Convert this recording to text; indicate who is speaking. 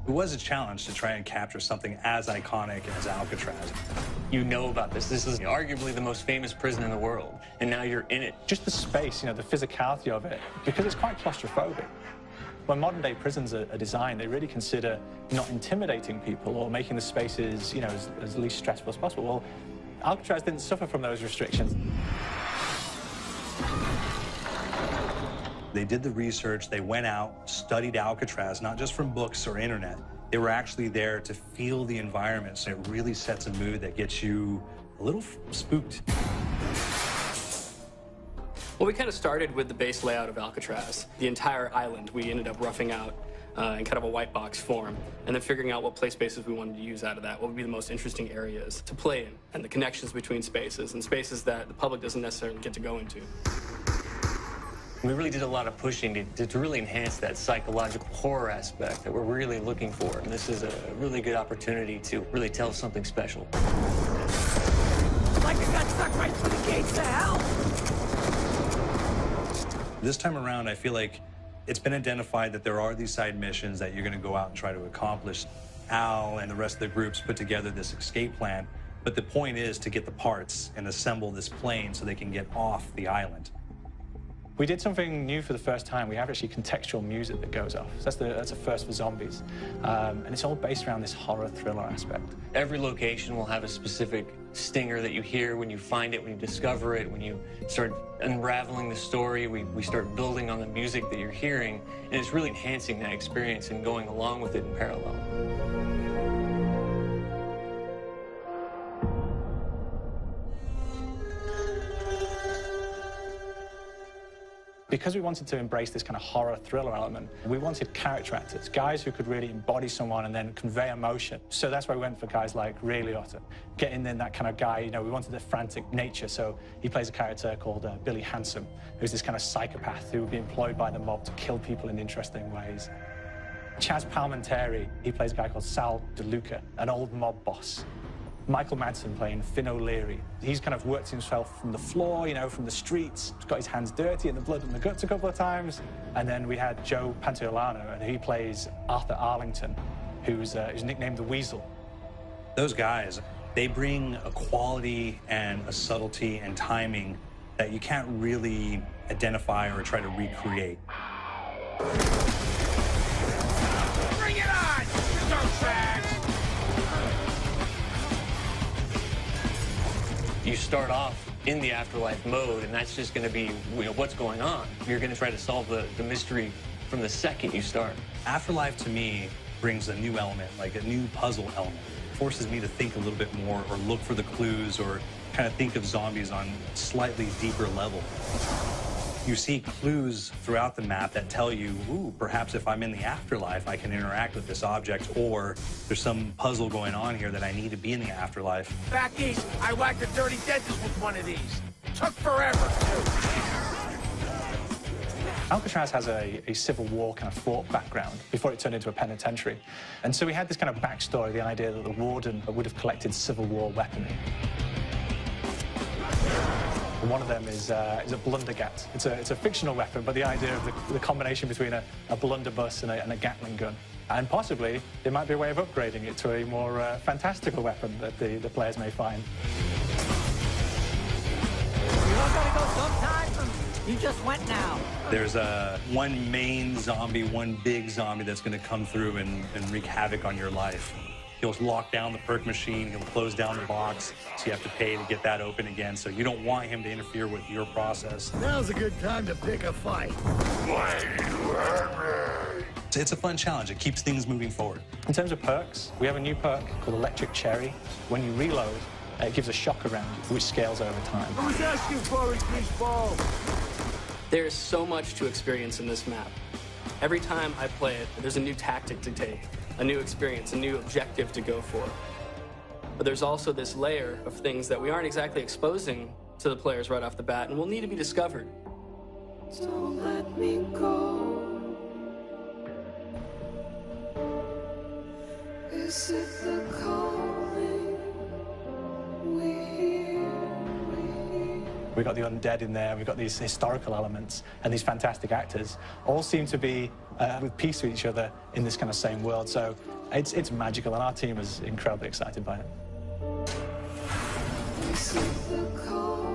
Speaker 1: It was a challenge to try and capture something as iconic as Alcatraz.
Speaker 2: You know about this. This is arguably the most famous prison in the world, and now you're in it.
Speaker 3: Just the space, the physicality of it, because it's quite claustrophobic. When modern-day prisons are designed, they really consider not intimidating people or making the spaces, as least stressful as possible. Well, Alcatraz didn't suffer from those restrictions.
Speaker 1: They did the research, they went out, studied Alcatraz, not just from books or internet. They were actually there to feel the environment, so it really sets a mood that gets you a little spooked.
Speaker 4: Well, we kind of started with the base layout of Alcatraz. The entire island we ended up roughing out in kind of a white box form, and then figuring out what play spaces we wanted to use out of that, what would be the most interesting areas to play in, and the connections between spaces, and spaces that the public doesn't necessarily get to go into.
Speaker 2: We really did a lot of pushing to really enhance that psychological horror aspect that we're really looking for. And this is a really good opportunity to really tell something special.
Speaker 5: Like I got stuck right through the gates to hell!
Speaker 1: This time around, I feel like it's been identified that there are these side missions that you're going to go out and try to accomplish. Al and the rest of the groups put together this escape plan, but the point is to get the parts and assemble this plane so they can get off the island.
Speaker 3: We did something new for the first time. We have actually contextual music that goes off. So that's a first for zombies. And it's all based around this horror thriller aspect.
Speaker 2: Every location will have a specific stinger that you hear when you find it, when you discover it, when you start unraveling the story. We start building on the music that you're hearing, and it's really enhancing that experience and going along with it in parallel.
Speaker 3: Because we wanted to embrace this kind of horror thriller element, we wanted character actors, guys who could really embody someone and then convey emotion. So that's why we went for guys like Ray Liotta, getting in that kind of guy, we wanted the frantic nature. So he plays a character called Billy Handsome, who's this kind of psychopath who would be employed by the mob to kill people in interesting ways. Chaz Palminteri, he plays a guy called Sal DeLuca, an old mob boss. Michael Madsen playing Finn O'Leary. He's kind of worked himself from the floor, from the streets. He's got his hands dirty in the blood and the guts a couple of times. And then we had Joe Pantoliano, and he plays Arthur Arlington, who's nicknamed the Weasel.
Speaker 1: Those guys, they bring a quality and a subtlety and timing that you can't really identify or try to recreate.
Speaker 5: Bring it on! Don't trash!
Speaker 2: You start off in the afterlife mode, and that's just going to be what's going on. You're going to try to solve the mystery from the second you start.
Speaker 1: Afterlife, to me, brings a new element, like a new puzzle element. It forces me to think a little bit more or look for the clues or kind of think of zombies on a slightly deeper level. You see clues throughout the map that tell you, ooh, perhaps if I'm in the afterlife, I can interact with this object, or there's some puzzle going on here that I need to be in the afterlife.
Speaker 5: Back east, I whacked a dirty dentist with one of these. Took forever, too.
Speaker 3: Alcatraz has a Civil War kind of fort background before it turned into a penitentiary. And so we had this kind of backstory, the idea that the warden would have collected Civil War weaponry. And one of them is a Blundergat. It's a fictional weapon, but the idea of the combination between a blunderbuss and a Gatling gun. And possibly, there might be a way of upgrading it to a more fantastical weapon that the players may find.
Speaker 5: You all gotta go sometime. You just went now.
Speaker 1: There's one main zombie, one big zombie that's going to come through and wreak havoc on your life. He'll lock down the perk machine, he'll close down the box, so you have to pay to get that open again, so you don't want him to interfere with your process.
Speaker 5: Now's a good time to pick a fight.
Speaker 1: It's a fun challenge. It keeps things moving forward.
Speaker 3: In terms of perks, we have a new perk called Electric Cherry. When you reload, it gives a shock around you, which scales over time.
Speaker 5: I was asking for it, please, ball.
Speaker 4: There is so much to experience in this map. Every time I play it, there's a new tactic to take, a new experience, a new objective to go for. But there's also this layer of things that we aren't exactly exposing to the players right off the bat and will need to be discovered.
Speaker 6: Don't let me go. Is it the calling we hear?
Speaker 3: We've got the undead in there, we've got these historical elements, and these fantastic actors all seem to be with peace with each other in this kind of same world. So it's magical, and our team is incredibly excited by it.
Speaker 6: We see the cold.